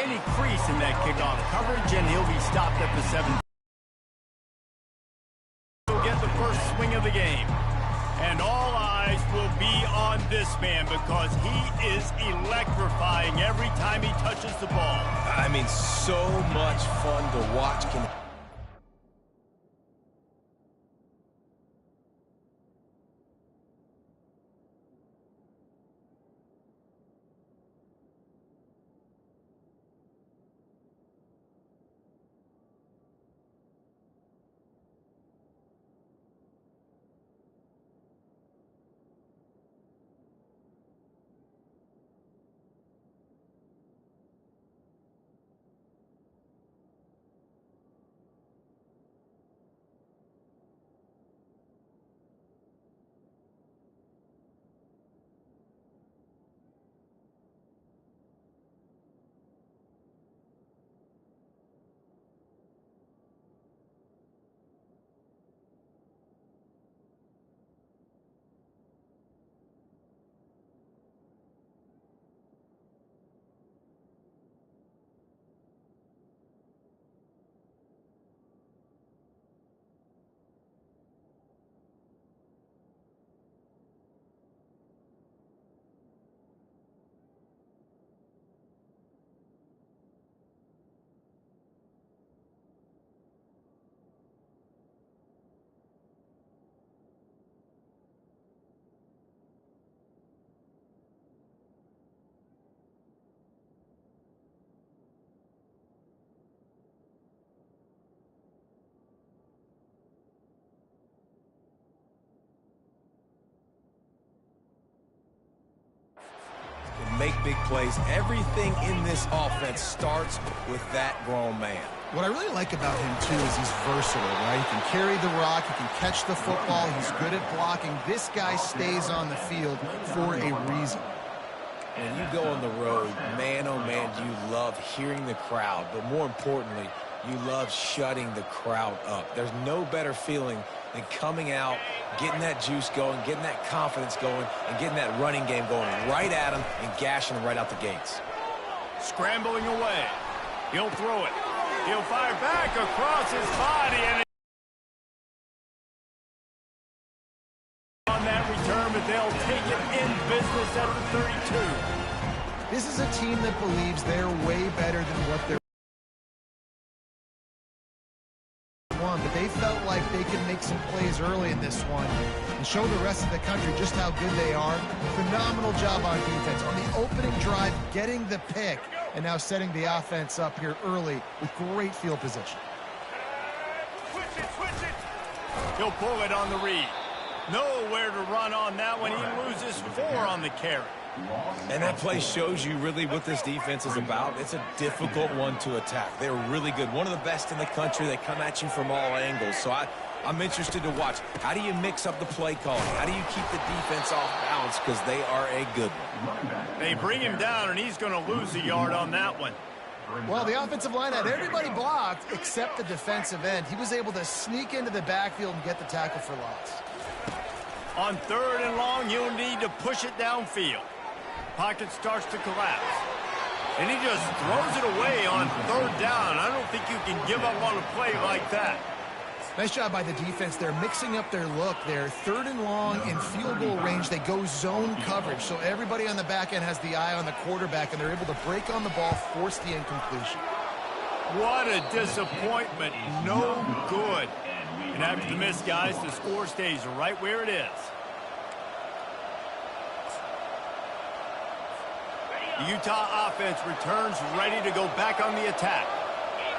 any crease in that kickoff coverage, and he'll be stopped at the 7. He'll get the first swing of the game. And all eyes will be on this man because he is electrifying every time he touches the ball. I mean, so much fun to watch. Make big plays. Everything in this offense starts with that grown man. What I really like about him, too, is he's versatile, right? He can carry the rock, he can catch the football, he's good at blocking. This guy stays on the field for a reason. And you go on the road, man, oh man, do you love hearing the crowd. But more importantly, you love shutting the crowd up. There's no better feeling than coming out, getting that juice going, getting that confidence going, and getting that running game going right at them and gashing them right out the gates. Scrambling away. He'll throw it. He'll fire back across his body, and on that return, but they'll take it in business at the 32. This is a team that believes they're way better than what they're but they felt like they could make some plays early in this one and show the rest of the country just how good they are. Phenomenal job on defense. On the opening drive, getting the pick, and now setting the offense up here early with great field position. Switch it. He'll pull it on the read. Nowhere to run on that one. He loses 4 on the carry. And that play shows you really what this defense is about. It's a difficult one to attack. They're really good. One of the best in the country. They come at you from all angles. So I'm interested to watch. How do you mix up the play calling? How do you keep the defense off balance? Because they are a good one. They bring him down, and he's going to lose a yard on that one. Well, the offensive line had everybody blocked except the defensive end. He was able to sneak into the backfield and get the tackle for loss. On 3rd and long, you'll need to push it downfield. Pocket starts to collapse. And he just throws it away on 3rd down. I don't think you can give up on a play like that. Nice job by the defense. They're mixing up their look. They're 3rd and long in field goal range. They go zone coverage. So everybody on the back end has the eye on the quarterback, and they're able to break on the ball, force the incompletion. What a disappointment. No good. And after the miss, guys, the score stays right where it is. The Utah offense returns ready to go back on the attack.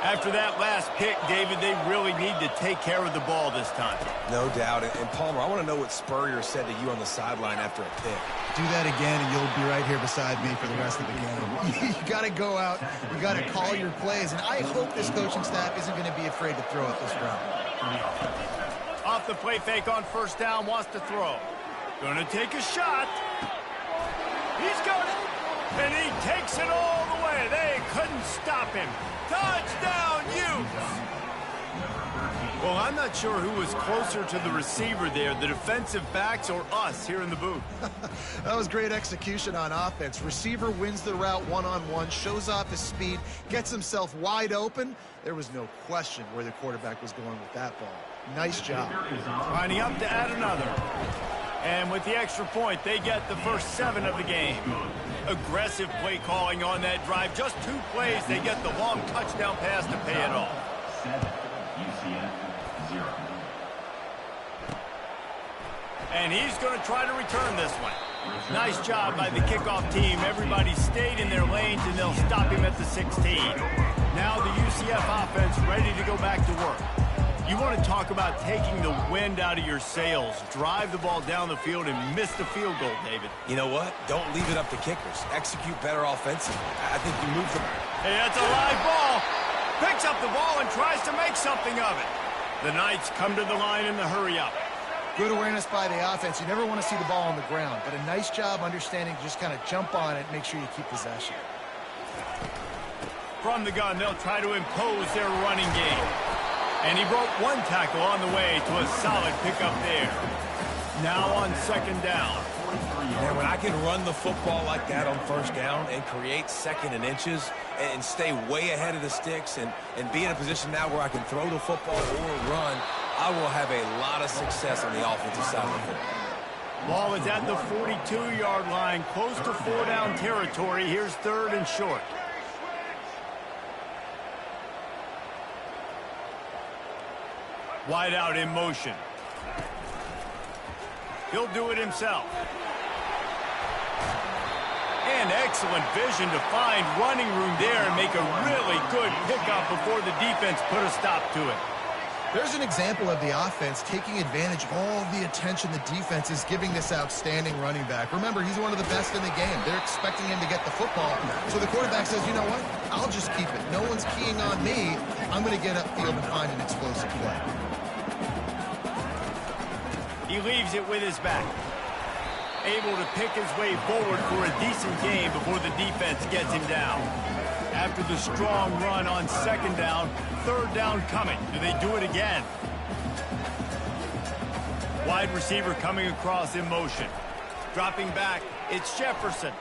After that last pick, David, they really need to take care of the ball this time. No doubt. And Palmer, I want to know what Spurrier said to you on the sideline after a pick. Do that again, and you'll be right here beside me for the rest of the game. You got to go out. You got to call your plays. And I hope this coaching staff isn't going to be afraid to throw it this round. Off the play fake on 1st down, wants to throw. Going to take a shot. He's got it. And he takes it all the way. They couldn't stop him. Touchdown, Utes! Well, I'm not sure who was closer to the receiver there, the defensive backs or us here in the booth. That was great execution on offense. Receiver wins the route one-on-one, shows off his speed, gets himself wide open. There was no question where the quarterback was going with that ball. Nice job. Lining up to add another. And with the extra point, they get the first 7 of the game. Aggressive play calling on that drive. Just 2 plays, they get the long touchdown pass to pay it off. 7, UCF 0. And he's going to try to return this one. Nice job by the kickoff team. Everybody stayed in their lanes, and they'll stop him at the 16. Now the UCF offense ready to go back to work. You want to talk about taking the wind out of your sails. Drive the ball down the field and miss the field goal, David. You know what? Don't leave it up to kickers. Execute better offensively. I think you move them. Hey, that's a live ball. Picks up the ball and tries to make something of it. The Knights come to the line in the hurry-up. Good awareness by the offense. You never want to see the ball on the ground, but a nice job understanding to just kind of jump on it, make sure you keep possession. From the gun, they'll try to impose their running game. And he broke 1 tackle on the way to a solid pickup there. Now on 2nd down. Man, when I can run the football like that on 1st down and create 2nd and inches and stay way ahead of the sticks and be in a position now where I can throw the football or run, I will have a lot of success on the offensive side of the football. Ball is at the 42-yard line, close to 4-down territory. Here's 3rd and short. Wide out in motion. He'll do it himself. And excellent vision to find running room there and make a really good pickup before the defense put a stop to it. There's an example of the offense taking advantage of all the attention the defense is giving this outstanding running back. Remember, he's one of the best in the game. They're expecting him to get the football. So the quarterback says, you know what? I'll just keep it. No one's keying on me. I'm going to get upfield and find an explosive play. He leaves it with his back. Able to pick his way forward for a decent game before the defense gets him down. After the strong run on 2nd down, 3rd down coming. Do they do it again? Wide receiver coming across in motion. Dropping back, it's Jefferson.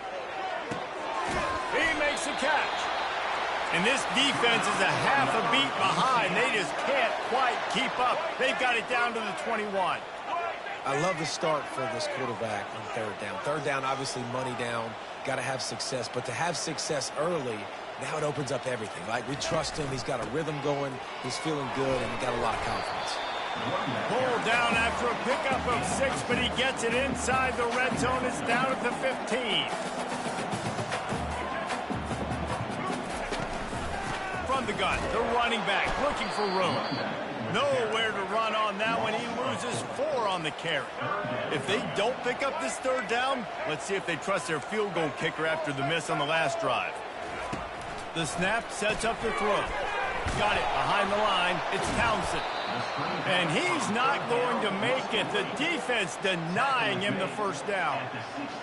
He makes the catch. And this defense is a half a beat behind. They just can't quite keep up. They've got it down to the 21. I love the start for this quarterback on 3rd down. 3rd down, obviously money down, got to have success. But to have success early, now it opens up everything. Like, we trust him. He's got a rhythm going. He's feeling good, and he got a lot of confidence. Pulled down after a pickup of 6, but he gets it inside the red zone. It's down at the 15. From the gun, the running back looking for room. Nowhere to run on that one. He loses 4 on the carry. If they don't pick up this 3rd down, let's see if they trust their field goal kicker after the miss on the last drive. The snap sets up the throw. Got it behind the line. It's Townsend. And he's not going to make it. The defense denying him the 1st down.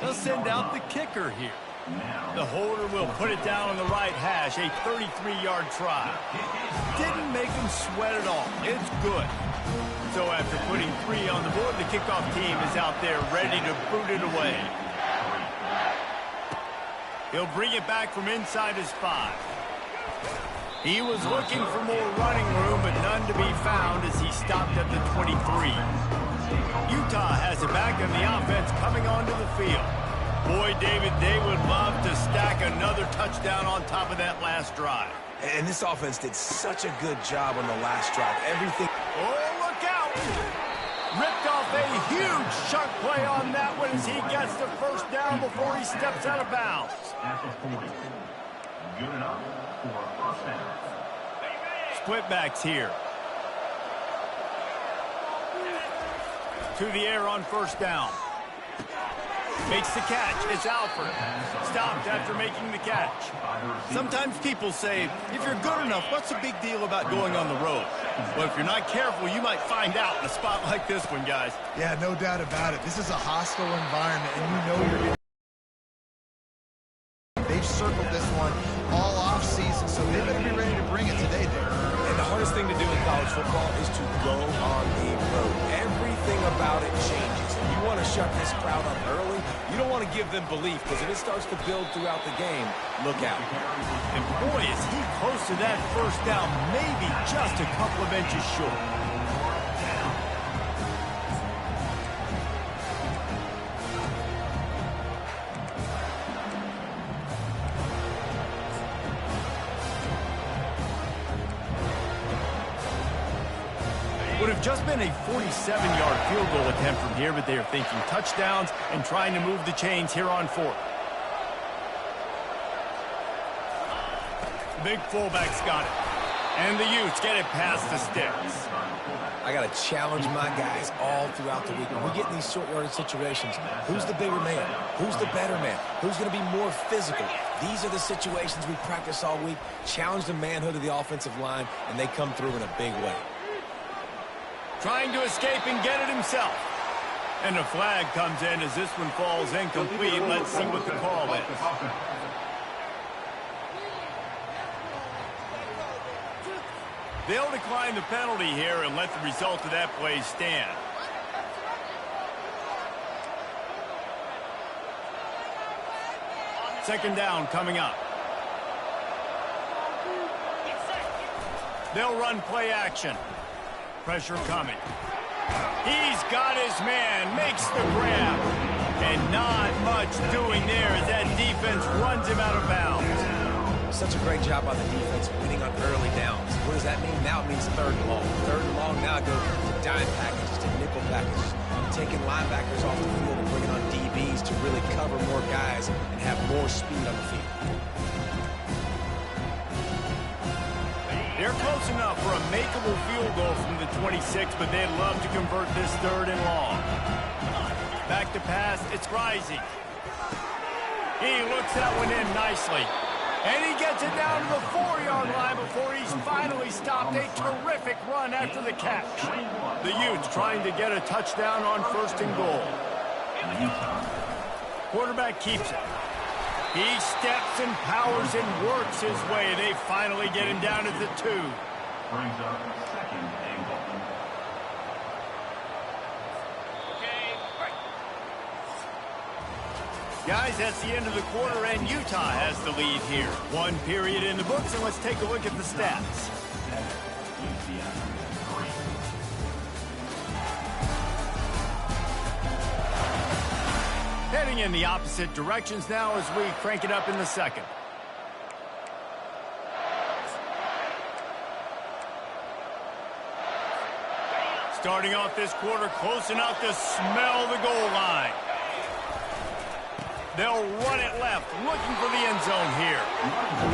They'll send out the kicker here. The holder will put it down on the right hash, a 33-yard try. Didn't make him sweat at all. It's good. So after putting 3 on the board, the kickoff team is out there ready to boot it away. He'll bring it back from inside his 5. He was looking for more running room, but none to be found as he stopped at the 23. Utah has it back, and the offense coming onto the field. Boy, David, they would love to stack another touchdown on top of that last drive. And this offense did such a good job on the last drive. Everything. Oh, look out! Ripped off a huge chunk play on that one as he gets the 1st down before he steps out of bounds. Good enough for 1st down. Split backs here. To the air on 1st down. Makes the catch. It's Alford. Stopped after making the catch. Sometimes people say, if you're good enough, what's the big deal about going on the road? Well, if you're not careful, you might find out in a spot like this one, guys. Yeah, no doubt about it. This is a hostile environment, and you know you're going to... They've circled this one all off season, so they better be ready to bring it today, Derek. And the hardest hardest thing to do in college football is to go on the road. Everything about it changes. If you want to shut this crowd up early, you don't want to give them belief, because if it starts to build throughout the game, look out. And boy, is he close to that first down, maybe just a couple of inches short. Would have just been a 47-yard field goal attempt from here, but they are thinking touchdowns and trying to move the chains here on fourth. The big fullback's got it. And the Utes get it past the sticks. I got to challenge my guys all throughout the week. When we get in these short yardage situations, who's the bigger man? Who's the better man? Who's going to be more physical? These are the situations we practice all week. Challenge the manhood of the offensive line, and they come through in a big way. Trying to escape and get it himself. And a flag comes in as this one falls incomplete. Let's see what the call is. They'll decline the penalty here and let the result of that play stand. Second down coming up. They'll run play action. Pressure coming. He's got his man, makes the grab. And not much doing there as that defense runs him out of bounds. Such a great job by the defense winning on early downs. What does that mean? Now it means third and long. Third and long, now it goes to dime packages, to nickel packages. Taking linebackers off the field and bringing on DBs to really cover more guys and have more speed on the field. They're close enough for a makeable field goal from the 26, but they'd love to convert this third and long. Back to pass, it's Rising. He looks that one in nicely. And he gets it down to the 4-yard line before he's finally stopped. A terrific run after the catch. The Utes trying to get a touchdown on first and goal. Quarterback keeps it. He steps and powers and works his way. They finally get him down at the 2. Brings up second and goal. Guys, that's the end of the quarter, and Utah has the lead here. One period in the books, and let's take a look at the stats. Heading in the opposite directions now as we crank it up in the second. Starting off this quarter close enough to smell the goal line. They'll run it left, looking for the end zone here.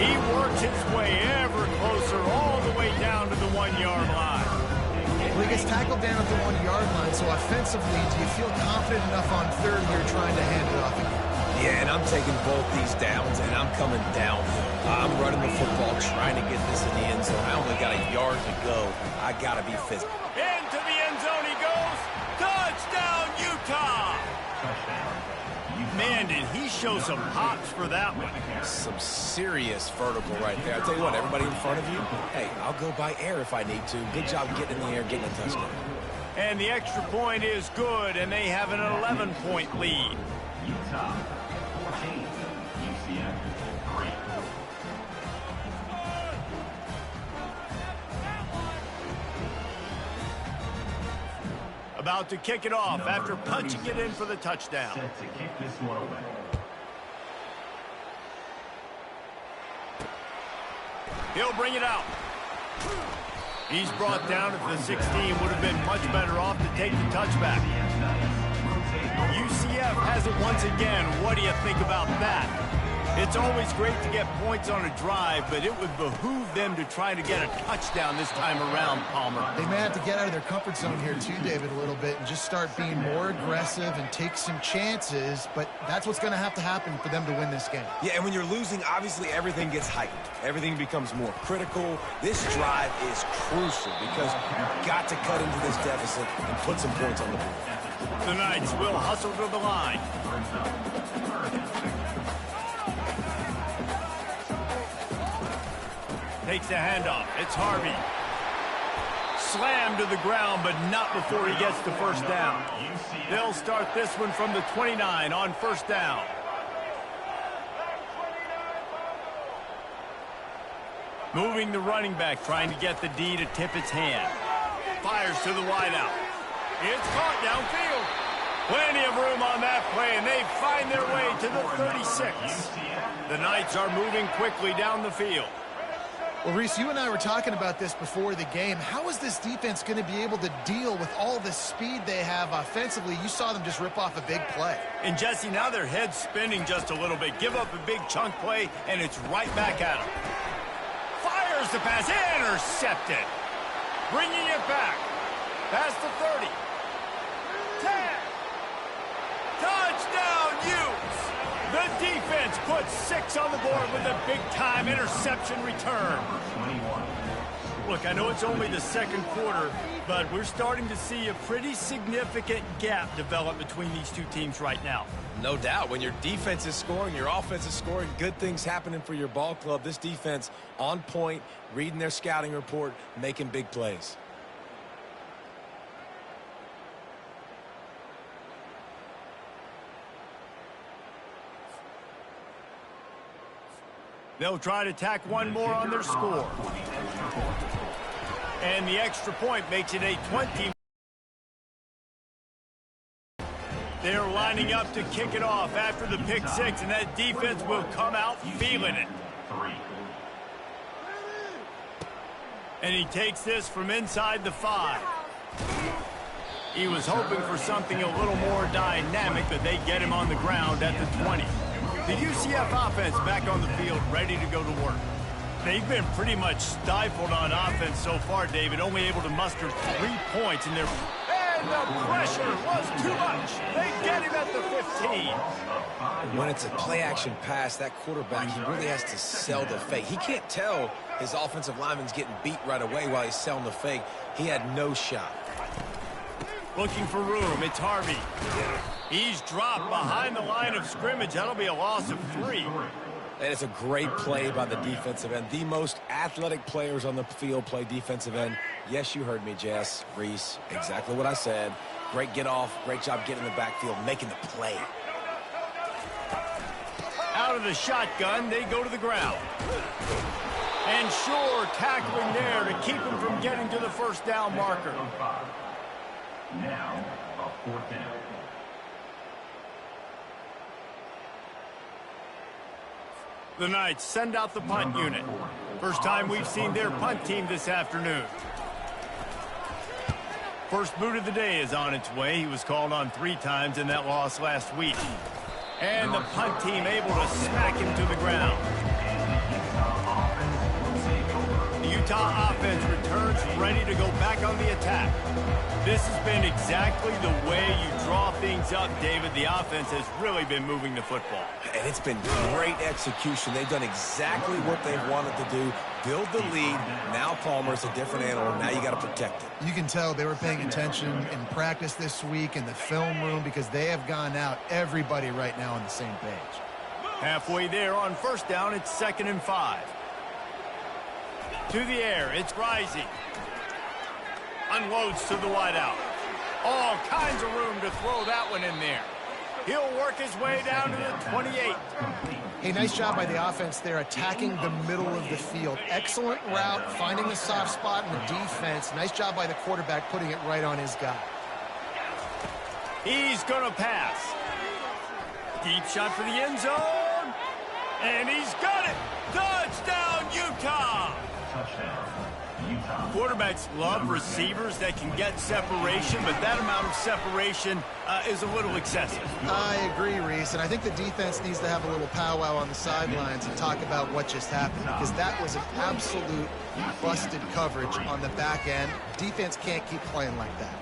He works his way ever closer all the way down to the 1-yard line. Well, he gets tackled down at the 1-yard line, so offensively, do you feel confident enough on third here trying to hand it off again? Yeah, and I'm taking both these downs, and I'm coming downhill. I'm running the football, trying to get this in the end zone. I only got a yard to go. I got to be physical. Into the end zone he goes. Touchdown, Utah! Man, did he show some hops for that one. Some serious vertical right there. I'll tell you what, everybody in front of you, hey, I'll go by air if I need to. Good job getting in the air, getting a touchdown. And the extra point is good, and they have an 11-point lead. Utah 14, UCF 3. About to kick it off after punching it in for the touchdown. Set to kick this one away. He'll bring it out. He's brought down at the 16. Would have been much better off to take the touchback. UCF has it once again. What do you think about that? It's always great to get points on a drive, but it would behoove them to try to get a touchdown this time around, Palmer. They may have to get out of their comfort zone here too, David, a little bit and just start being more aggressive and take some chances, but that's what's going to happen for them to win this game. Yeah, and when you're losing, obviously everything gets heightened. Everything becomes more critical. This drive is crucial because you've got to cut into this deficit and put some points on the board. The Knights will hustle to the line. Takes the handoff. It's Harvey. Slammed to the ground, but not before he gets the first down. They'll start this one from the 29 on first down. Moving the running back, trying to get the D to tip its hand. Fires to the wideout. It's caught downfield. Plenty of room on that play, and they find their way to the 36. The Knights are moving quickly down the field. Well, Reese, you and I were talking about this before the game. How is this defense going to be able to deal with all the speed they have offensively? You saw them just rip off a big play. And, Jesse, now their head's spinning just a little bit. Give up a big chunk play, and it's right back at them. Fires the pass. Intercepted. Bringing it back. Past the 30. 10. Touchdown, Utes! The defense puts 6 on the board with a big-time interception return. Look, I know it's only the second quarter, but we're starting to see a pretty significant gap develop between these two teams right now. No doubt. When your defense is scoring, your offense is scoring, good things happening for your ball club. This defense on point, reading their scouting report, making big plays. They'll try to tack one more on their score. And the extra point makes it a 20. They're lining up to kick it off after the pick six, and that defense will come out feeling it. And he takes this from inside the 5. He was hoping for something a little more dynamic, but they get him on the ground at the 20. The UCF offense back on the field, ready to go to work. They've been pretty much stifled on offense so far, David, only able to muster 3 points in their... And the pressure was too much. They get him at the 15. When it's a play-action pass, that quarterback, he really has to sell the fake. He can't tell his offensive lineman's getting beat right away while he's selling the fake. He had no shot. Looking for room, it's Harvey. He's dropped behind the line of scrimmage. That'll be a loss of 3. And it's a great play by the defensive end. The most athletic players on the field play defensive end. Yes, you heard me, Jess, Reese. Exactly what I said. Great get off. Great job getting in the backfield, making the play. Out of the shotgun, they go to the ground. And sure, tackling there to keep him from getting to the first down marker. Now, a 4th down. The Knights send out the punt unit. First time we've seen their punt team this afternoon. First boot of the day is on its way. He was called on 3 times in that loss last week. And the punt team able to smack him to the ground. The Utah offense returns ready to go back on the attack. This has been exactly the way you draw things up, David. The offense has really been moving the football. And it's been great execution. They've done exactly what they've wanted to do. Build the lead. Now Palmer's a different animal. Now you got to protect it. You can tell they were paying attention in practice this week in the film room because they have gone out, everybody right now on the same page. Halfway there on first down, it's 2nd and 5. To the air, it's Rising. Unloads to the wideout. All kinds of room to throw that one in there. He'll work his way down to the 28. Hey, nice job by the offense there, attacking the middle of the field. Excellent route, finding the soft spot in the defense. Nice job by the quarterback, putting it right on his guy. He's going to pass. Deep shot for the end zone. And he's got it. Touchdown, Utah. Touchdown, Utah. Quarterbacks love receivers that can get separation, but that amount of separation is a little excessive. I agree, Reese, and I think the defense needs to have a little powwow on the sidelines and talk about what just happened, because that was an absolute busted coverage on the back end. Defense can't keep playing like that.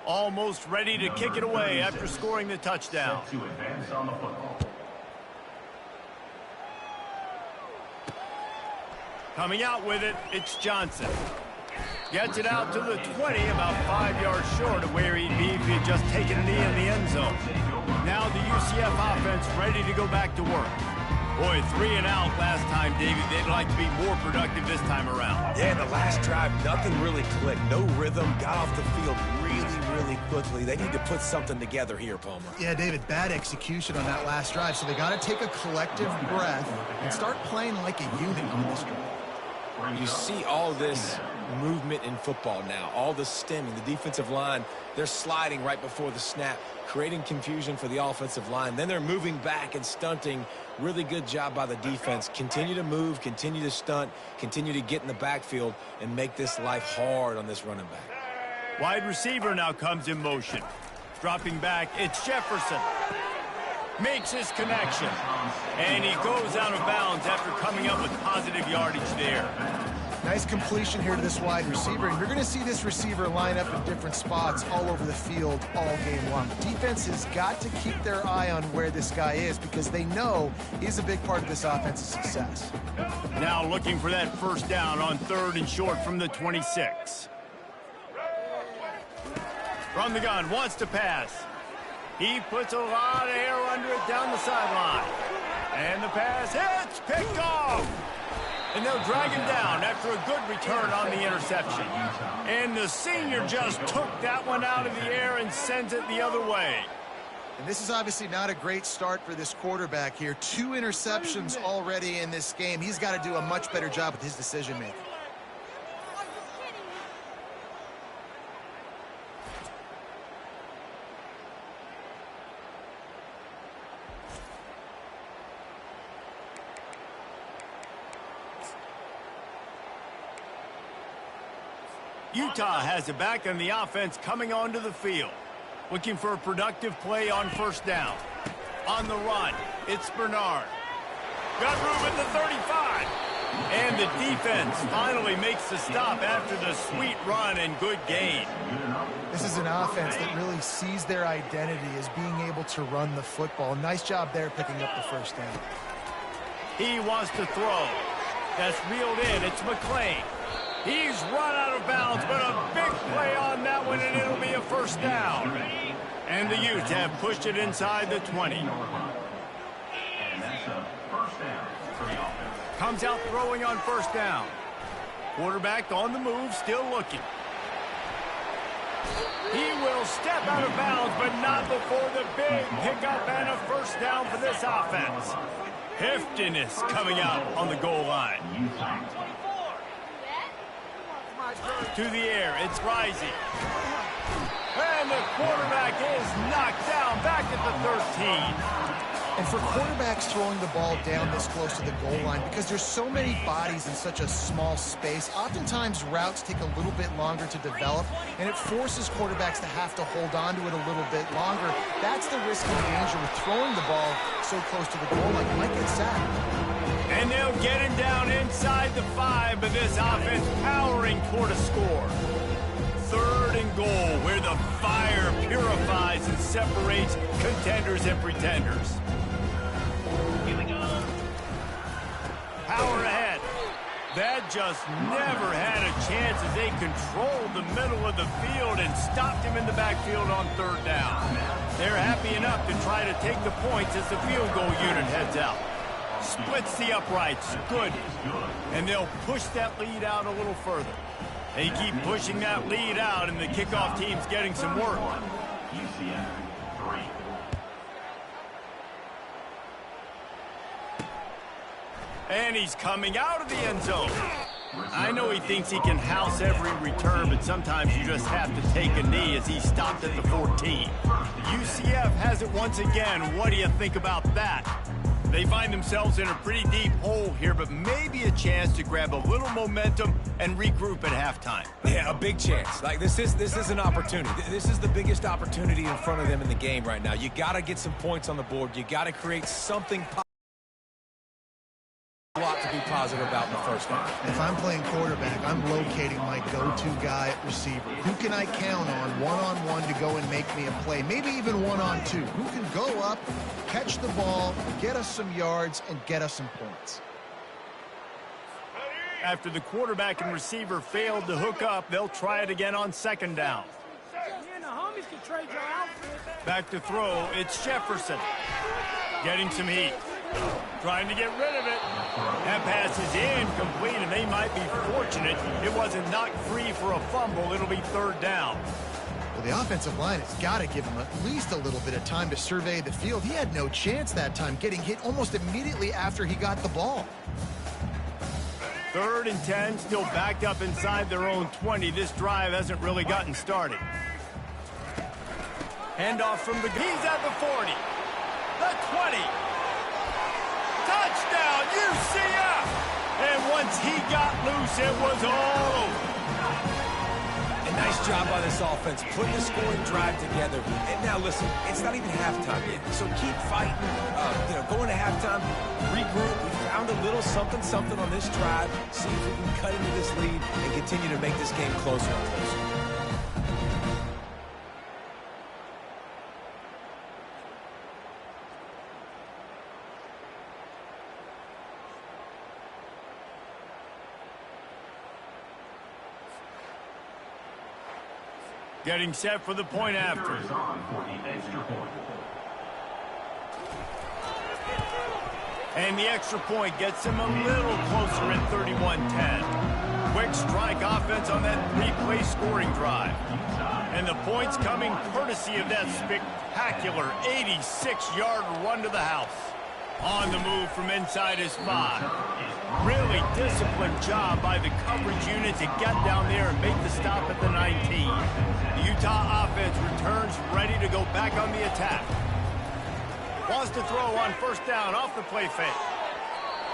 Almost ready to kick it away after scoring the touchdown. Set to advance on the football. Coming out with it, it's Johnson. Gets it out to the 20, about 5 yards short of where he'd be if he had just taken a knee in the end zone. Now the UCF offense ready to go back to work. Boy, 3 and out last time, David. They'd like to be more productive this time around. Yeah, the last drive, nothing really clicked. No rhythm, got off the field really quickly. They need to put something together here, Palmer. Yeah, David, bad execution on that last drive, so they got to take a collective breath and start playing like a unit on this drive. You see all this movement in football now, all the stemming, the defensive line, they're sliding right before the snap, creating confusion for the offensive line. Then they're moving back and stunting. Really good job by the defense. Continue to move, continue to stunt, continue to get in the backfield and make this life hard on this running back. Wide receiver now comes in motion. Dropping back, it's Jefferson. Makes his connection. And he goes out of bounds after coming up with positive yardage there. Nice completion here to this wide receiver, and you're going to see this receiver line up in different spots all over the field all game long. Defense has got to keep their eye on where this guy is because they know he's a big part of this offense's success. Now looking for that first down on 3rd and short from the 26. From the gun, wants to pass. He puts a lot of air under it down the sideline. And the pass hits, picked off. And they'll drag him down after a good return on the interception. And the senior just took that one out of the air and sends it the other way. And this is obviously not a great start for this quarterback here. 2 interceptions already in this game. He's got to do a much better job with his decision-making. Utah has it back on the offense coming onto the field. Looking for a productive play on first down. On the run, it's Bernard. Got room at the 35. And the defense finally makes the stop after the sweet run and good gain. This is an offense that really sees their identity as being able to run the football. Nice job there picking up the first down. He wants to throw. That's reeled in. It's McClain. He's run out of bounds, but a big play on that one, and it'll be a first down. And the Utes have pushed it inside the 20. And that's a first down for the offense. Comes out throwing on first down. Quarterback on the move, still looking. He will step out of bounds, but not before the big pickup and a first down for this offense. Heftiness coming out on the goal line. To the air, it's Rising. And the quarterback is knocked down back at the 13. And for quarterbacks throwing the ball down this close to the goal line, because there's so many bodies in such a small space, oftentimes routes take a little bit longer to develop, and it forces quarterbacks to have to hold on to it a little bit longer. That's the risk and danger with throwing the ball so close to the goal line. You might get sacked. And they'll get him down inside the 5, but this offense powering toward a score. 3rd and goal, where the fire purifies and separates contenders and pretenders. Here we go. Power ahead. That just never had a chance as they controlled the middle of the field and stopped him in the backfield on 3rd down. They're happy enough to try to take the points as the field goal unit heads out. Splits the uprights. Good. And they'll push that lead out a little further. They keep pushing that lead out, and the kickoff team's getting some work. UCF 3. And he's coming out of the end zone. I know he thinks he can house every return, but sometimes you just have to take a knee as he stopped at the 14. UCF has it once again. What do you think about that? They find themselves in a pretty deep hole here, but maybe a chance to grab a little momentum and regroup at halftime. Yeah, a big chance. Like this is an opportunity. This is the biggest opportunity in front of them in the game right now. You got to get some points on the board. You got to create something. A lot to be positive about in the first half. If I'm playing quarterback, I'm locating my go-to guy at receiver. Who can I count on one-on-one to go and make me a play? Maybe even one-on-two. Who can go up, catch the ball, get us some yards, and get us some points? After the quarterback and receiver failed to hook up, they'll try it again on second down. Back to throw, it's Jefferson. Getting some heat. Trying to get rid of it. That pass is incomplete, and they might be fortunate it wasn't knocked free for a fumble. It'll be third down. Well, the offensive line has got to give him at least a little bit of time to survey the field. He had no chance that time, getting hit almost immediately after he got the ball. 3rd and 10, still backed up inside their own 20. This drive hasn't really gotten started. Handoff from the... He's at the 40. The 20. Touchdown, UCF! And once he got loose, it was all over. A nice job by this offense, putting the scoring drive together. And now, listen, it's not even halftime yet, so keep fighting. Going to halftime, regroup. We found a little something on this drive. See if we can cut into this lead and continue to make this game closer and closer. Getting set for the point after. And the extra point gets him a little closer at 31-10. Quick strike offense on that 3-play scoring drive. And the points coming courtesy of that spectacular 86-yard run to the house. On the move from inside his 5. Really disciplined job by the coverage unit to get down there and make the stop at the 19. The Utah offense returns ready to go back on the attack. Wants to throw on first down off the play fake.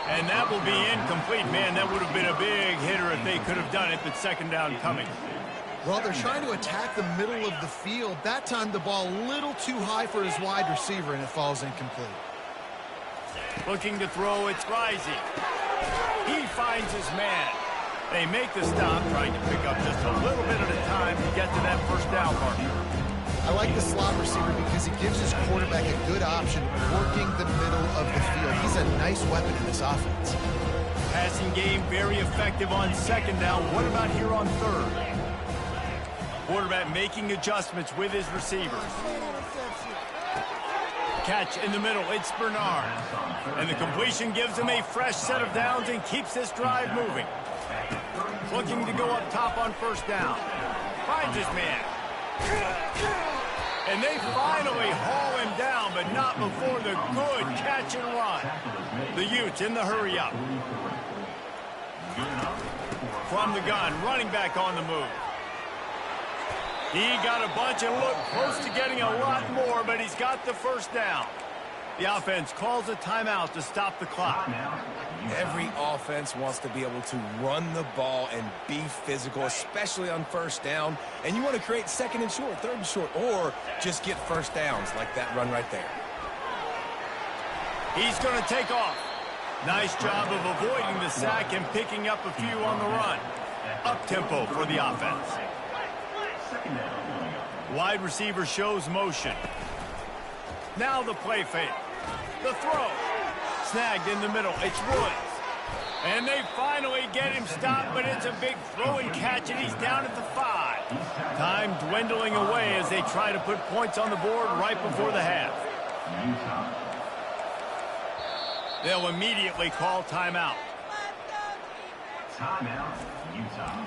And that will be incomplete. Man, that would have been a big hitter if they could have done it, but second down coming. Well, they're trying to attack the middle of the field. That time the ball a little too high for his wide receiver, and it falls incomplete. Looking to throw, it's Rising. He finds his man. They make the stop, trying to pick up just a little bit at a time to get to that first down mark. I like the slot receiver because he gives his quarterback a good option working the middle of the field. He's a nice weapon in this offense. Passing game very effective on second down. What about here on third? Quarterback making adjustments with his receivers. Catch in the middle, it's Bernard. And the completion gives him a fresh set of downs and keeps this drive moving. Looking to go up top on first down. Finds his man. And they finally haul him down, but not before the good catch and run. The Utes in the hurry up. From the gun, running back on the move. He got a bunch and looked close to getting a lot more, but he's got the first down. The offense calls a timeout to stop the clock. Every offense wants to be able to run the ball and be physical, especially on first down. And you want to create second and short, third and short, or just get first downs like that run right there. He's going to take off. Nice job of avoiding the sack and picking up a few on the run. Up-tempo for the offense. Wide receiver shows motion. Now the play fake. The throw. Snagged in the middle. It's Woods. And they finally get him stopped, but it's a big throw and catch, and he's down at the 5. Time dwindling away as they try to put points on the board right before the half. They'll immediately call timeout. Timeout, Utah.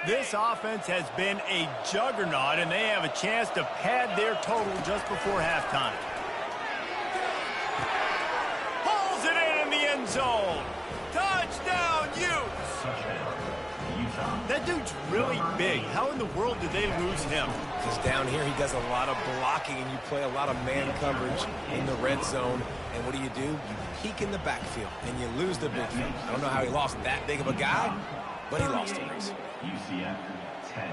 This offense has been a juggernaut, and they have a chance to pad their total just before halftime. Pulls it in the end zone. Touchdown, Utes! That dude's really big. How in the world did they lose him? Because down here he does a lot of blocking, and you play a lot of man coverage in the red zone. And what do? You peek in the backfield, and you lose the big field. I don't know how he lost that big of a guy, but he lost it. UCF 10.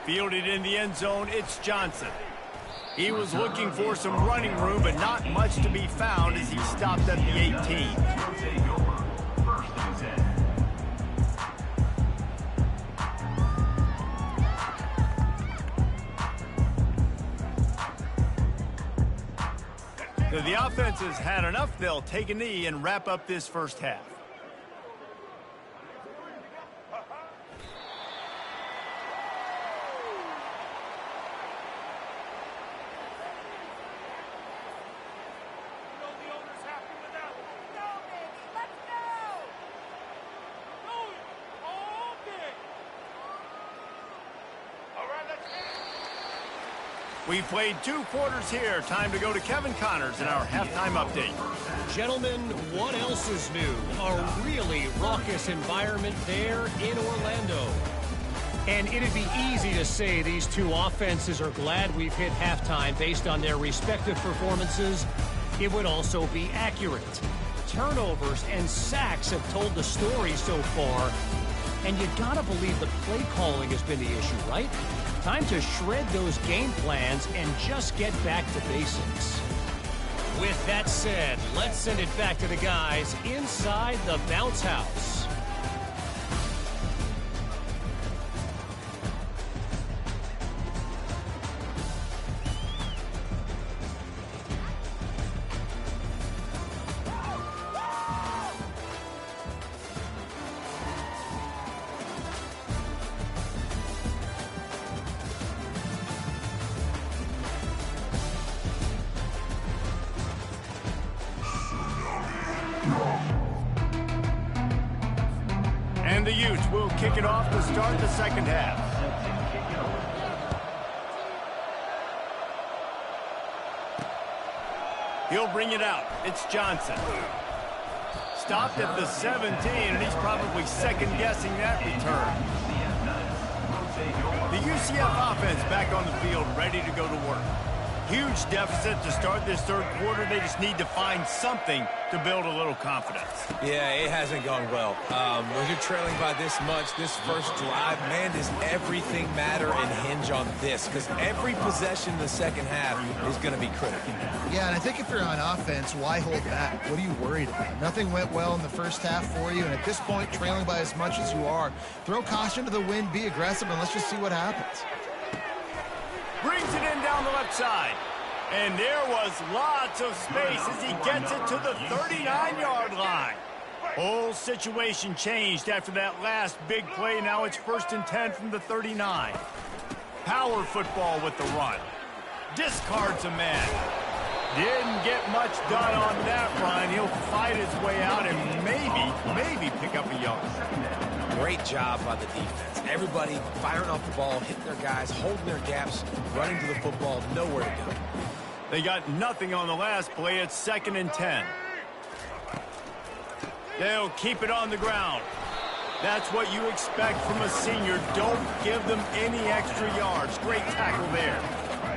Fielded in the end zone, it's Johnson. He was looking for some running room, but not much to be found as he stopped at the 18. Take over. First and 10. So the offense has had enough. They'll take a knee and wrap up this first half. We played 2 quarters here. Time to go to Kevin Connors in our halftime update. Gentlemen, what else is new? A really raucous environment there in Orlando. And it'd be easy to say these two offenses are glad we've hit halftime based on their respective performances. It would also be accurate. Turnovers and sacks have told the story so far. And you gotta believe the play calling has been the issue, right? Time to shred those game plans and just get back to basics. With that said, let's send it back to the guys inside the bounce house. And the Utes will kick it off to start the second half. He'll bring it out. It's Johnson. Stopped at the 17, and he's probably second-guessing that return. The UCF offense back on the field, ready to go to work. Huge deficit to start this third quarter. They just need to find something to build a little confidence. Yeah, it hasn't gone well. When you're trailing by this much, this first drive, man, does everything matter and hinge on this? Because every possession in the second half is going to be critical. Yeah, and I think if you're on offense, why hold back? What are you worried about? Nothing went well in the first half for you, and at this point, trailing by as much as you are, throw caution to the wind, be aggressive, and let's just see what happens. Brings it in down the left side. And there was lots of space as he gets it to the 39-yard line. Whole situation changed after that last big play. Now it's 1st and 10 from the 39. Power football with the run. Discards a man. Didn't get much done on that run. He'll fight his way out and maybe pick up a yard. Great job by the defense. Everybody firing off the ball, hitting their guys, holding their gaps, running to the football, nowhere to go. They got nothing on the last play. It's 2nd and 10. They'll keep it on the ground. That's what you expect from a senior. Don't give them any extra yards. Great tackle there.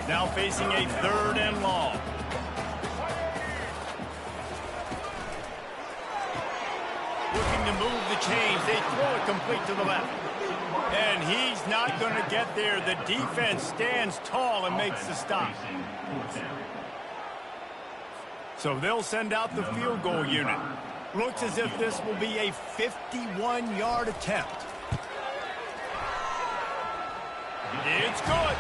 Now facing a 3rd and long. Looking to move the chains. They throw it complete to the left. And he's not going to get there. The defense stands tall and makes the stop. So they'll send out the field goal unit. Looks as if this will be a 51-yard attempt. It's good.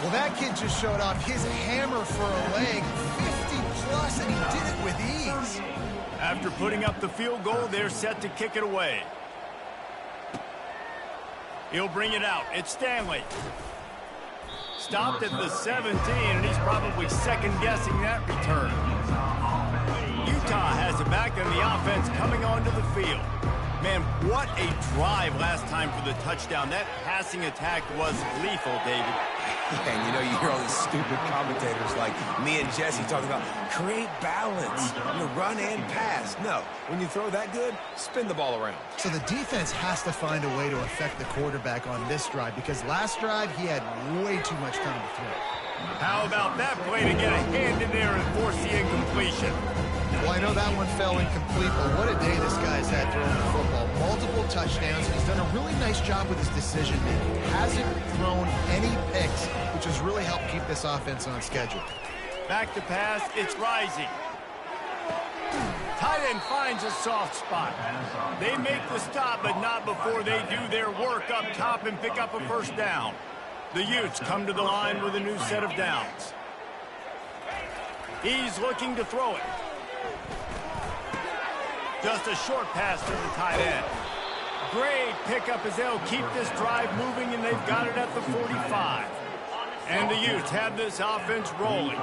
Well, that kid just showed off his hammer for a leg, 50-plus, and he did it with ease. After putting up the field goal, they're set to kick it away. He'll bring it out. It's Stanley. Stopped at the 17, and he's probably second-guessing that return. Utah has it back and the offense coming onto the field. Man, what a drive last time for the touchdown. That passing attack was lethal, David. Yeah, and you know, you hear all these stupid commentators like me and Jesse talking about create balance, run and pass. No, when you throw that good, spin the ball around. So the defense has to find a way to affect the quarterback on this drive, because last drive he had way too much time to throw. How about that play to get a hand in there and force the incompletion? Well, I know that one fell incomplete, but what a day this guy's had throwing the football. Multiple touchdowns, and he's done a really nice job with his decision-making. Hasn't thrown any picks, which has really helped keep this offense on schedule. Back to pass, it's Rising. Tight end finds a soft spot. They make the stop, but not before they do their work up top and pick up a first down. The Utes come to the line with a new set of downs. He's looking to throw it. Just a short pass to the tight end. Great pickup as they'll keep this drive moving, and they've got it at the 45. And the Utes have this offense rolling.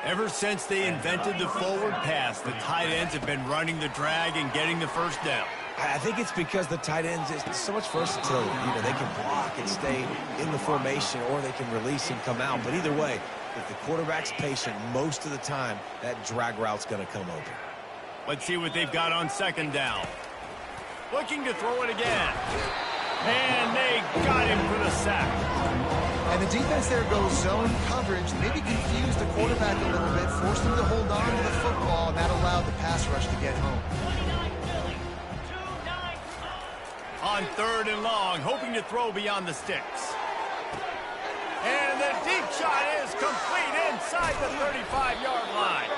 Ever since they invented the forward pass, the tight ends have been running the drag and getting the first down. I think it's because the tight ends is so much versatility. They can block and stay in the formation, or they can release and come out. But either way, if the quarterback's patient most of the time, that drag route's going to come open. Let's see what they've got on second down. Looking to throw it again. And they got him for the sack. And the defense there goes zone coverage, maybe confused the quarterback a little bit, forced him to hold on to the football, and that allowed the pass rush to get home. On third and long, hoping to throw beyond the sticks. And the deep shot is complete inside the 35-yard line.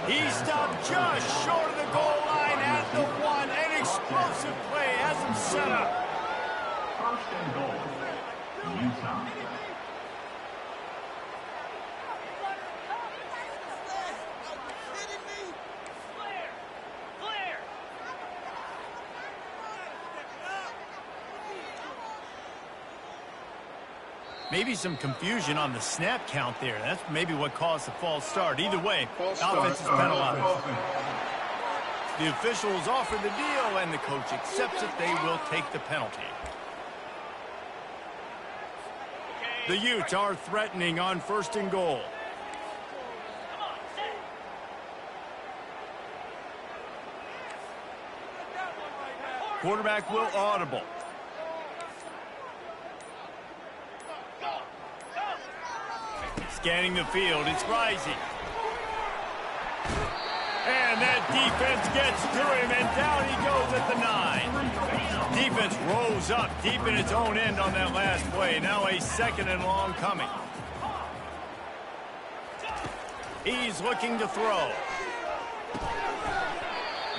He stopped just short of the goal line at the one. An explosive play has him set up. First and goal, Utah. Maybe some confusion on the snap count there. That's maybe what caused the false start. Either way, offense is penalized. The officials offer the deal, and the coach accepts it. They will take the penalty. The Utes are threatening on first and goal. Quarterback will audible. Scanning the field, it's Rising. And that defense gets to him, and down he goes at the 9. Defense rose up deep in its own end on that last play. Now a second and long coming. He's looking to throw.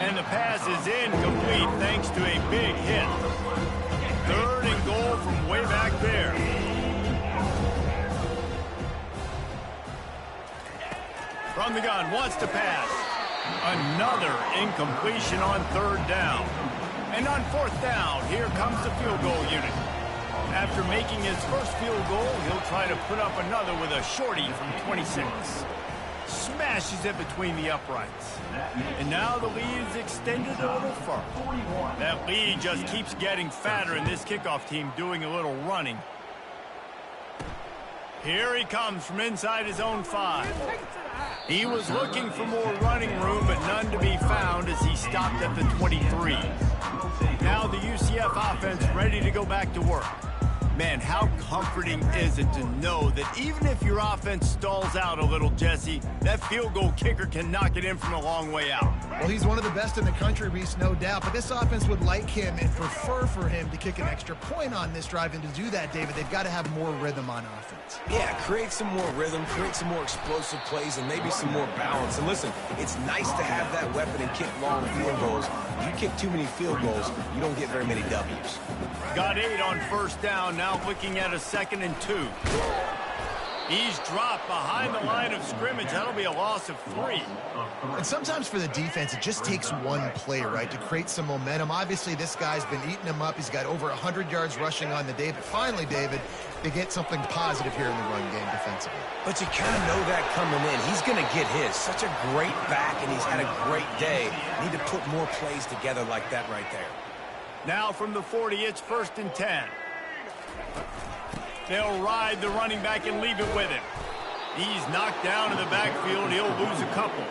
And the pass is incomplete thanks to a big hit. Third and goal from way back there. From the gun, wants to pass. Another incompletion on third down. And on fourth down, here comes the field goal unit. After making his first field goal, he'll try to put up another with a shorty from 26. Smashes it between the uprights. And now the lead is extended a little further. That lead just keeps getting fatter, and this kickoff team doing a little running. Here he comes from inside his own 5. He was looking for more running room, but none to be found as he stopped at the 23. Now the UCF offense ready to go back to work. Man, how comforting is it to know that even if your offense stalls out a little, Jesse, that field goal kicker can knock it in from a long way out. Well, he's one of the best in the country, Reese, no doubt. But this offense would like him and prefer for him to kick an extra point on this drive. And to do that, David, they've got to have more rhythm on offense. Yeah, create some more rhythm, create some more explosive plays, and maybe some more balance. And listen, it's nice to have that weapon and kick long field goals. You kick too many field goals, you don't get very many W's. Got 8 on first down, now looking at a 2nd and 2. He's dropped behind the line of scrimmage. That'll be a loss of 3. And sometimes for the defense, it just takes one play, right, to create some momentum. Obviously, this guy's been eating him up. He's got over 100 yards rushing on the day. But finally, David, they get something positive here in the run game defensively. But you kind of know that coming in. He's going to get his. Such a great back, and he's had a great day. Need to put more plays together like that right there. Now from the 40, it's 1st and 10. They'll ride the running back and leave it with him. He's knocked down in the backfield. He'll lose a couple.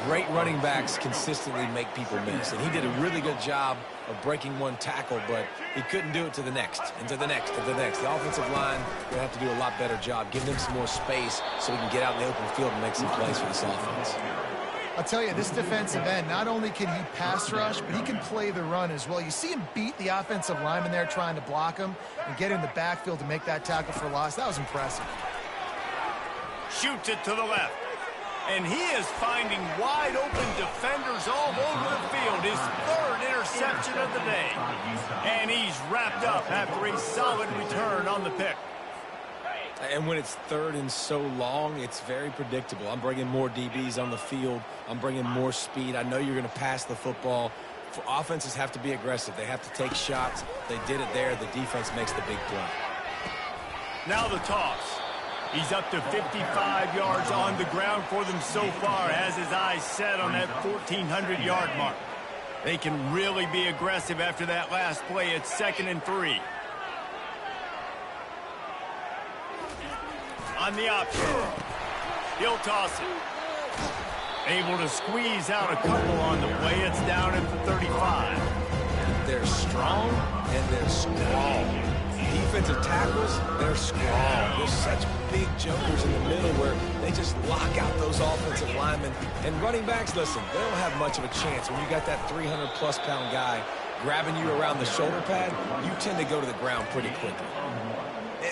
Great running backs consistently make people miss, and he did a really good job of breaking one tackle, but he couldn't do it to the next, and to the next, to the next. The offensive line will have to do a lot better job, giving him some more space so he can get out in the open field and make some plays for this offense. I'll tell you, this defensive end, not only can he pass rush, but he can play the run as well. You see him beat the offensive lineman there trying to block him and get in the backfield to make that tackle for loss. That was impressive. Shoots it to the left. And he is finding wide open defenders all over the field. His 3rd interception of the day. And he's wrapped up after a solid return on the pick. And when it's 3rd and so long, it's very predictable. I'm bringing more DBs on the field. I'm bringing more speed. I know you're going to pass the football. Offenses have to be aggressive. They have to take shots. They did it there. The defense makes the big play. Now the toss. He's up to 55 yards on the ground for them so far. Has his eyes set on that 1,400-yard mark. They can really be aggressive after that last play. It's 2nd and 3. On the option. He'll toss it. Able to squeeze out a couple on the play. It's down at the 35. They're strong and they're strong. Defensive tackles, they're strong. There's such big jokers in the middle where they just lock out those offensive linemen. And running backs, listen, they don't have much of a chance. When you got that 300-plus pound guy grabbing you around the shoulder pad, you tend to go to the ground pretty quickly.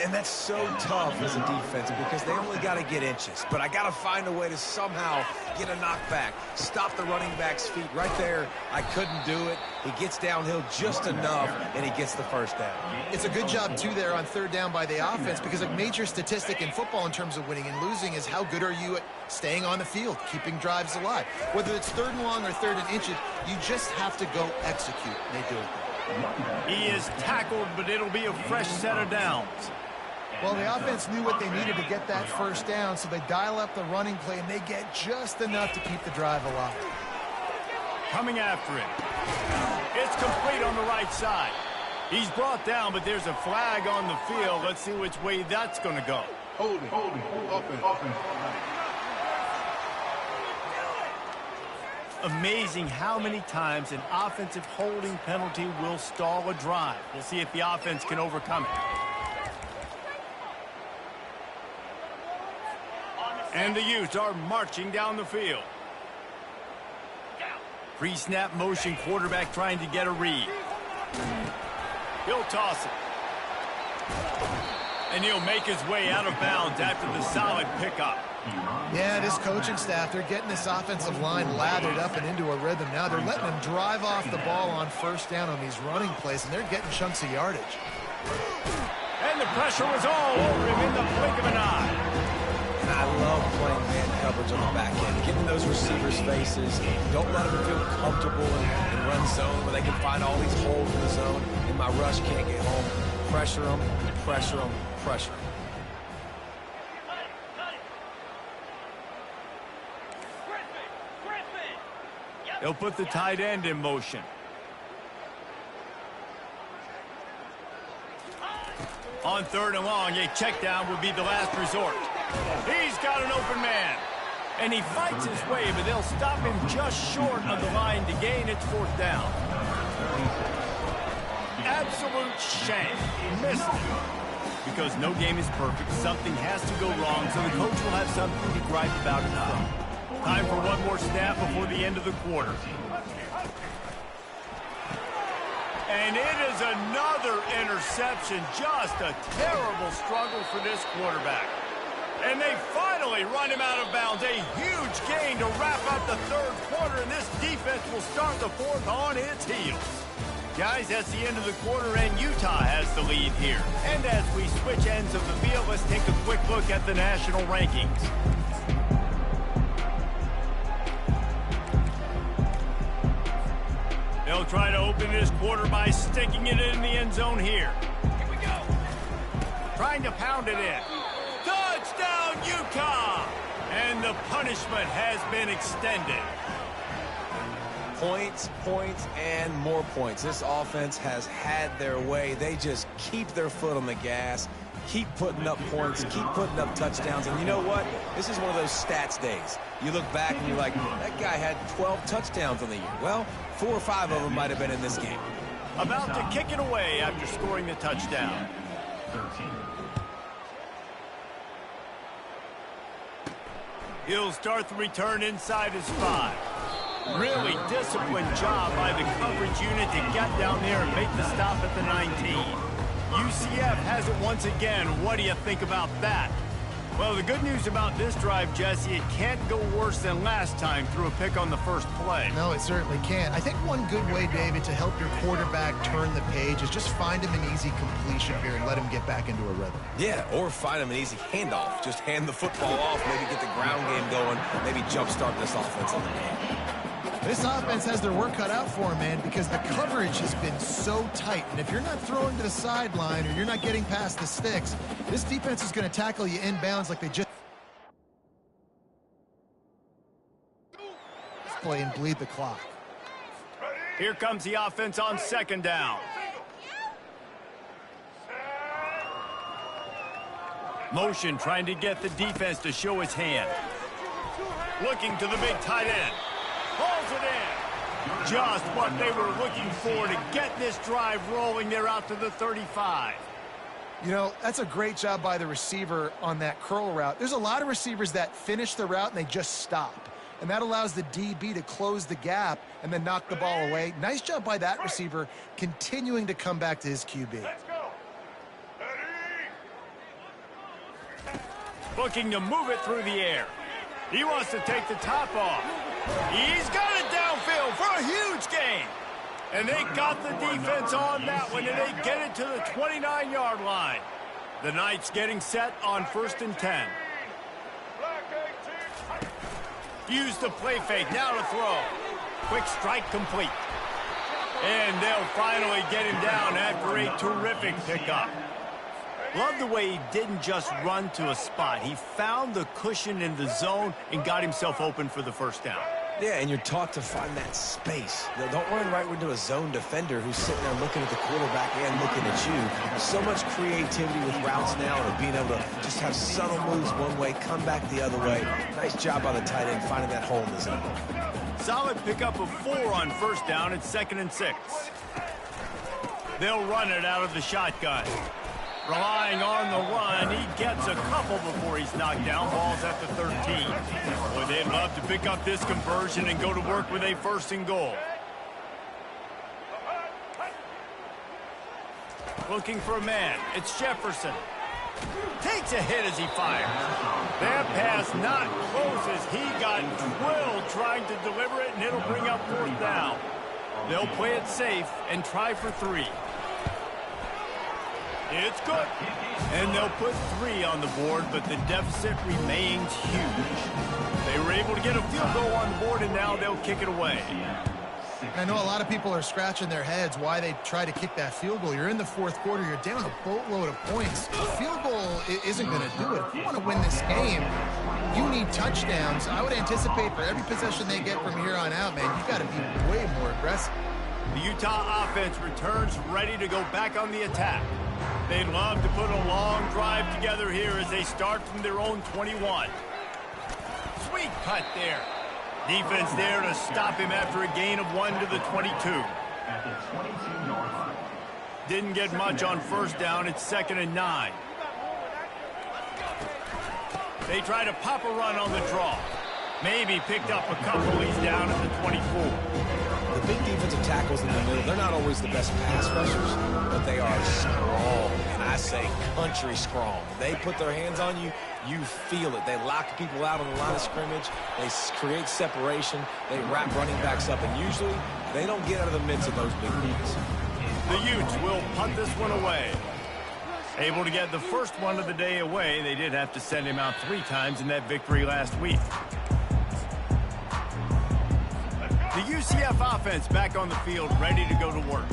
And that's so tough as a defense because they only got to get inches. But I got to find a way to somehow get a knockback, stop the running back's feet right there. I couldn't do it. He gets downhill just enough, and he gets the 1st down. It's a good job, too, there on 3rd down by the offense because a major statistic in football in terms of winning and losing is how good are you at staying on the field, keeping drives alive. Whether it's 3rd and long or 3rd and inches, you just have to go execute. And they do it. He is tackled, but it'll be a fresh set of downs. Well, the offense knew what they needed to get that 1st down, so they dial up the running play, and they get just enough to keep the drive alive. Coming after him. It's complete on the right side. He's brought down, but there's a flag on the field. Let's see which way that's going to go. Holding. Offense. Amazing how many times an offensive holding penalty will stall a drive. We'll see if the offense can overcome it. And the Utes are marching down the field. Pre-snap motion, quarterback trying to get a read. He'll toss it. And he'll make his way out of bounds after the solid pickup. Yeah, this coaching staff, they're getting this offensive line lathered up and into a rhythm now. They're letting them drive off the ball on 1st down on these running plays, and they're getting chunks of yardage. And the pressure was all over him in the blink of an eye. And I love playing man coverage on the back end, getting those receivers' faces. Don't let them feel comfortable in run zone where they can find all these holes in the zone, and my rush can't get home. Pressure them, pressure them, pressure them. They'll put the tight end in motion. On 3rd and long, a check down would be the last resort. He's got an open man. And he fights his way, but they'll stop him just short of the line to gain its 4th down. Absolute shame. Missed it. Because no game is perfect, something has to go wrong, so the coach will have something to gripe about in front. Time for one more snap before the end of the quarter. And it is another interception. Just a terrible struggle for this quarterback. And they finally run him out of bounds. A huge gain to wrap up the 3rd quarter, and this defense will start the 4th on its heels. Guys, that's the end of the quarter, and Utah has the lead here. And as we switch ends of the field, let's take a quick look at the national rankings. They'll try to open this quarter by sticking it in the end zone here. Here we go. Trying to pound it in. Touchdown, Utah! And the punishment has been extended. Points, points, and more points. This offense has had their way. They just keep their foot on the gas, keep putting up points, keep putting up touchdowns. And you know what? This is one of those stats days. You look back and you're like, that guy had 12 touchdowns on the year. Well, 4 or 5 of them might have been in this game. About to kick it away after scoring the touchdown. 13. He'll start the return inside his 5. Really disciplined job by the coverage unit to get down there and make the stop at the 19. UCF has it once again. What do you think about that? Well, the good news about this drive, Jesse, it can't go worse than last time through a pick on the first play. No, it certainly can't. I think one good way, David, to help your quarterback turn the page is just find him an easy completion here and let him get back into a rhythm. Yeah, or find him an easy handoff. Just hand the football off, maybe get the ground game going, maybe jumpstart this offense on the game. This offense has their work cut out for them, man, because the coverage has been so tight. And if you're not throwing to the sideline or you're not getting past the sticks, this defense is going to tackle you inbounds like they just play and bleed the clock. Here comes the offense on second down. Motion trying to get the defense to show his hand. Looking to the big tight end. Pulls it in. Just what they were looking for to get this drive rolling. They're out to the 35. You know, that's a great job by the receiver on that curl route. There's a lot of receivers that finish the route and they just stop. And that allows the DB to close the gap and then knock the ball away. Nice job by that receiver continuing to come back to his QB. Let's go. Looking to move it through the air. He wants to take the top off. He's got it downfield for a huge gain. And they got the defense on that one, and they get it to the 29-yard line. The Knights getting set on 1st and 10. Use the play fake, now to throw. Quick strike complete. And they'll finally get him down after a terrific pickup. Love the way he didn't just run to a spot. He found the cushion in the zone and got himself open for the first down. Yeah, and you're taught to find that space. Don't run right into a zone defender who's sitting there looking at the quarterback and looking at you. So much creativity with routes now and being able to just have subtle moves one way, come back the other way. Nice job by the tight end finding that hole in the zone. Solid pickup of 4 on first down. It's 2nd and 6. They'll run it out of the shotgun. Relying on the run, he gets a couple before he's knocked down. Ball's at the 13. Boy, they'd love to pick up this conversion and go to work with a 1st and goal. Looking for a man. It's Jefferson. Takes a hit as he fires. That pass not close as he got drilled trying to deliver it, and it'll bring up 4th down. They'll play it safe and try for 3. It's good. And they'll put 3 on the board, but the deficit remains huge. They were able to get a field goal on the board, and now they'll kick it away. I know a lot of people are scratching their heads why they try to kick that field goal. You're in the 4th quarter. You're down a boatload of points. A field goal isn't going to do it. If you want to win this game, you need touchdowns. I would anticipate for every possession they get from here on out, man, you got to be way more aggressive. The Utah offense returns ready to go back on the attack. They'd love to put a long drive together here as they start from their own 21. Sweet cut there. Defense there to stop him after a gain of 1 to the 22. At the 22-yard line. Didn't get much on first down. It's 2nd and 9. They try to pop a run on the draw. Maybe picked up a couple. He's down at the 24. The big defensive tackles in the middle, they're not always the best pass rushers, but they are strong, and I say country strong. They put their hands on you, you feel it. They lock people out on the line of scrimmage. They create separation. They wrap running backs up, and usually they don't get out of the midst of those big guys. The Utes will punt this one away. Able to get the first one of the day away. They did have to send him out 3 times in that victory last week. The UCF offense back on the field, ready to go to work.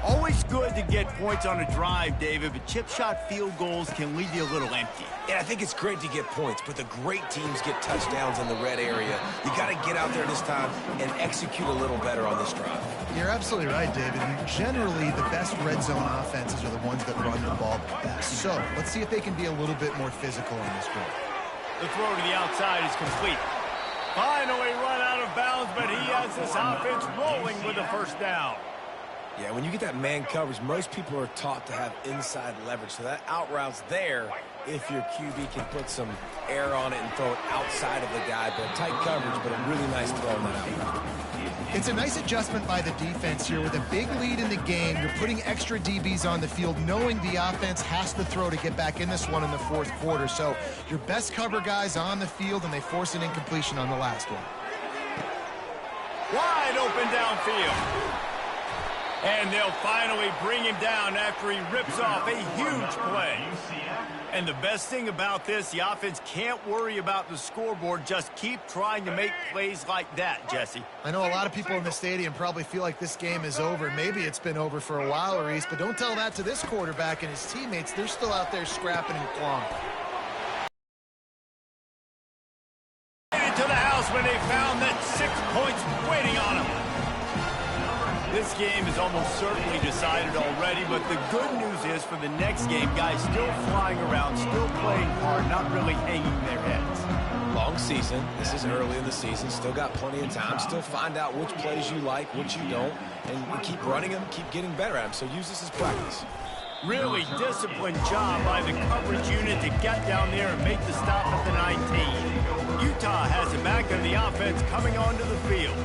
Always good to get points on a drive, David, but chip shot field goals can leave you a little empty. And I think it's great to get points, but the great teams get touchdowns in the red area. You got to get out there this time and execute a little better on this drive. You're absolutely right, David. Generally, the best red zone offenses are the ones that run the ball best. So let's see if they can be a little bit more physical on this drive. The throw to the outside is complete. Finally run out of bounds, but he has this offense rolling with a first down. Yeah, when you get that man coverage, most people are taught to have inside leverage. So that out route's there if your QB can put some air on it and throw it outside of the guy. But tight coverage, but a really nice throw on that out route. It's a nice adjustment by the defense here. With a big lead in the game, you're putting extra DBs on the field, knowing the offense has to throw to get back in this one in the fourth quarter. So your best cover guys on the field, and they force an incompletion on the last one. Wide open downfield. And they'll finally bring him down after he rips off a huge play. And the best thing about this, the offense can't worry about the scoreboard. Just keep trying to make plays like that, Jesse. I know a lot of people in the stadium probably feel like this game is over. Maybe it's been over for a while, Reese, but don't tell that to this quarterback and his teammates. They're still out there scrapping and clawing. To the house when they found that 6 points waiting on him. This game is almost certainly decided already, but the good news is for the next game, guys still flying around, still playing hard, not really hanging their heads. Long season. This is early in the season. Still got plenty of time. Still find out which plays you like, which you don't, and keep running them, keep getting better at them. So use this as practice. Really disciplined job by the coverage unit to get down there and make the stop at the 19. Utah has it back in the offense coming onto the field.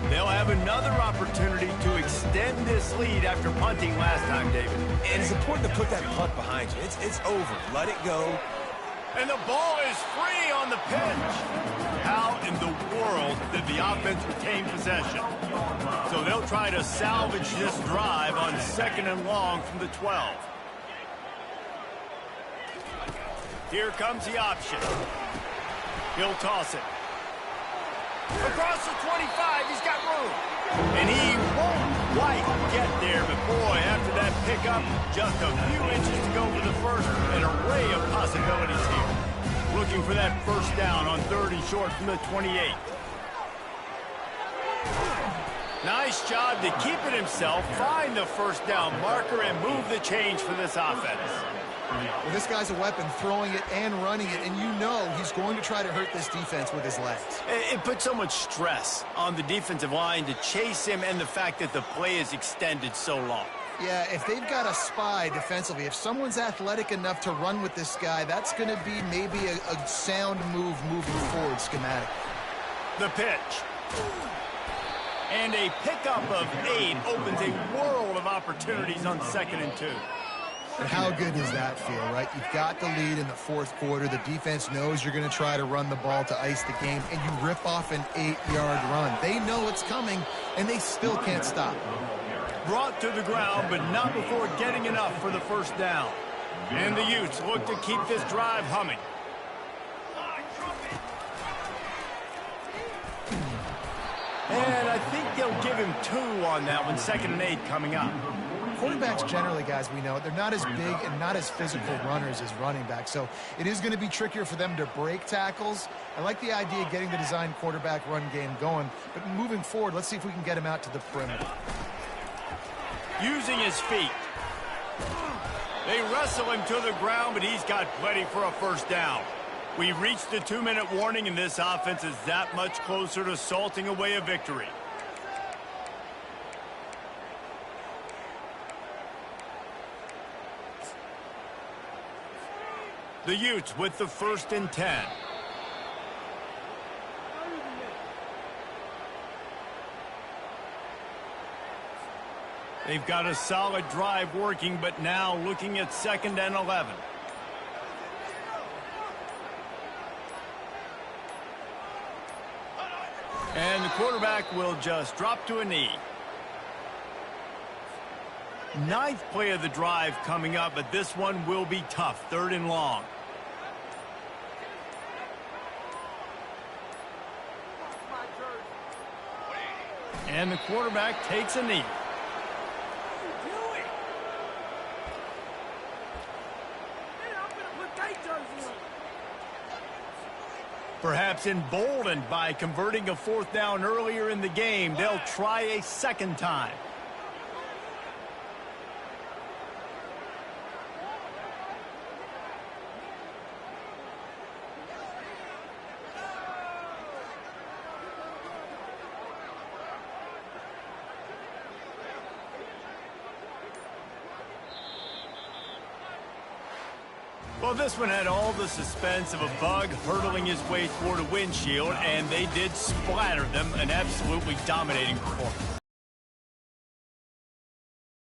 They'll have another opportunity to extend this lead after punting last time, David. And it's important to put that punt behind you. It's over. Let it go. And the ball is free on the pitch. How in the world did the offense retain possession? So they'll try to salvage this drive on 2nd and long from the 12. Here comes the option. He'll toss it. Across the 25, he's got room. And he won't quite get there, but boy, after that pickup, just a few inches to go for the first. An array of possibilities here. Looking for that first down on 3rd and short from the 28. Nice job to keep it himself, find the first down marker, and move the change for this offense. Well, this guy's a weapon, throwing it and running it, and you know he's going to try to hurt this defense with his legs. It puts so much stress on the defensive line to chase him and the fact that the play is extended so long. Yeah, if they've got a spy defensively, if someone's athletic enough to run with this guy, that's going to be maybe a sound move moving forward schematic. The pitch. And a pickup of 8 opens a world of opportunities on 2nd and 2. And how good does that feel, right? You've got the lead in the fourth quarter. The defense knows you're going to try to run the ball to ice the game, and you rip off an 8-yard run. They know it's coming, and they still can't stop. Brought to the ground, but not before getting enough for the first down. And the Utes look to keep this drive humming. And I think they'll give him 2 on that one, 2nd and 8 coming up. Quarterbacks generally, guys, we know, they're not as big and not as physical runners as running backs, so it is going to be trickier for them to break tackles. I like the idea of getting the design quarterback run game going, but moving forward, let's see if we can get him out to the perimeter. Using his feet. They wrestle him to the ground, but he's got plenty for a first down. We've reached the 2-minute warning, and this offense is that much closer to salting away a victory. The Utes with the 1st and 10. They've got a solid drive working, but now looking at 2nd and 11. And the quarterback will just drop to a knee. Ninth play of the drive coming up, but this one will be tough. 3rd and long. And the quarterback takes a knee. Perhaps emboldened by converting a 4th down earlier in the game, they'll try a 2nd time. Well, this one had all the suspense of a bug hurtling his way toward a windshield, and they did splatter them. An absolutely dominating performance.